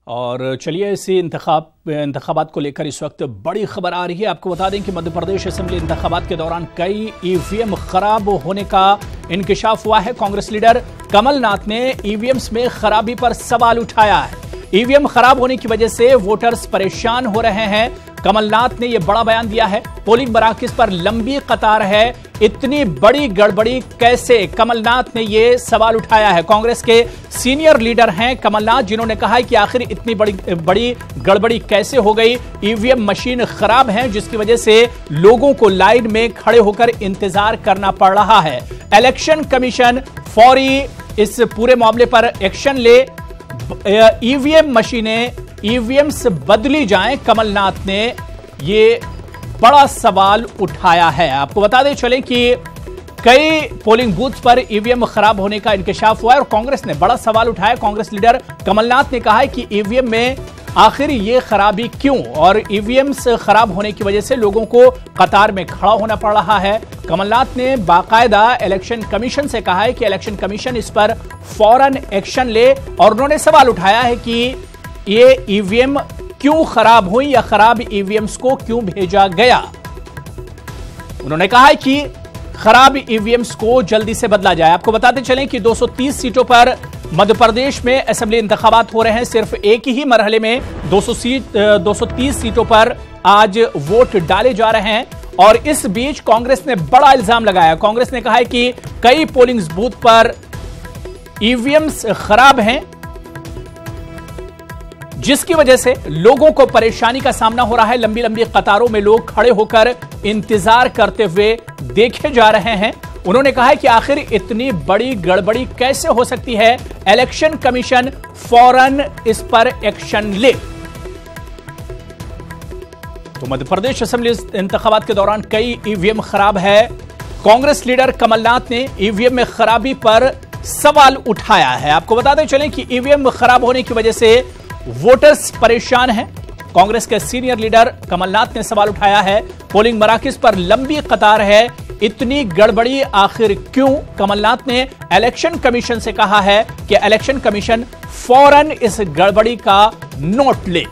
और चलिए इसी इंतखाबात को लेकर इस वक्त बड़ी खबर आ रही है। आपको बता दें कि मध्य प्रदेश असेंबली इंतखाबात के दौरान कई ईवीएम खराब होने का इंकशाफ हुआ है। कांग्रेस लीडर कमलनाथ ने ईवीएम्स में खराबी पर सवाल उठाया है। ईवीएम खराब होने की वजह से वोटर्स परेशान हो रहे हैं। कमलनाथ ने यह बड़ा बयान दिया है। पोलिंग मराकज़ पर लंबी कतार है, इतनी बड़ी गड़बड़ी कैसे? कमलनाथ ने यह सवाल उठाया है। कांग्रेस के सीनियर लीडर हैं कमलनाथ, जिन्होंने कहा है कि आखिर इतनी बड़ी गड़बड़ी कैसे हो गई। ईवीएम मशीन खराब है, जिसकी वजह से लोगों को लाइन में खड़े होकर इंतजार करना पड़ रहा है। इलेक्शन कमीशन फौरी इस पूरे मामले पर एक्शन ले, ईवीएम मशीनें ईवीएम्स बदली जाएं। कमलनाथ ने ये बड़ा सवाल उठाया है। आपको बता दें चलें कि कई पोलिंग बूथ पर ईवीएम खराब होने का इंकशाफ हुआ है और कांग्रेस ने बड़ा सवाल उठाया। कांग्रेस लीडर कमलनाथ ने कहा है कि ईवीएम में आखिर ये खराबी क्यों, और ईवीएम्स खराब होने की वजह से लोगों को कतार में खड़ा होना पड़ रहा है। कमलनाथ ने बाकायदा इलेक्शन कमीशन से कहा है कि इलेक्शन कमीशन इस पर फौरन एक्शन ले, और उन्होंने सवाल उठाया है कि ये ईवीएम क्यों खराब हुई या खराब ईवीएम्स को क्यों भेजा गया। उन्होंने कहा है कि खराब ईवीएम्स को जल्दी से बदला जाए। आपको बताते चलें कि 230 सीटों पर मध्य प्रदेश में असेंबली इंतखाबात हो रहे हैं। सिर्फ एक ही मरहले में 230 सीटों पर आज वोट डाले जा रहे हैं, और इस बीच कांग्रेस ने बड़ा इल्जाम लगाया। कांग्रेस ने कहा है कि कई पोलिंग बूथ पर ईवीएम्स खराब हैं, जिसकी वजह से लोगों को परेशानी का सामना हो रहा है। लंबी लंबी कतारों में लोग खड़े होकर इंतजार करते हुए देखे जा रहे हैं। उन्होंने कहा है कि आखिर इतनी बड़ी गड़बड़ी कैसे हो सकती है, इलेक्शन कमीशन फौरन इस पर एक्शन ले। तो मध्य प्रदेश असेंबली इंतखाबात के दौरान कई ईवीएम खराब है। कांग्रेस लीडर कमलनाथ ने ईवीएम में खराबी पर सवाल उठाया है। आपको बताते चलें कि ईवीएम खराब होने की वजह से वोटर्स परेशान हैं। कांग्रेस के सीनियर लीडर कमलनाथ ने सवाल उठाया है। पोलिंग मराकज़ पर लंबी कतार है, इतनी गड़बड़ी आखिर क्यों? कमलनाथ ने इलेक्शन कमीशन से कहा है कि इलेक्शन कमीशन फौरन इस गड़बड़ी का नोट ले।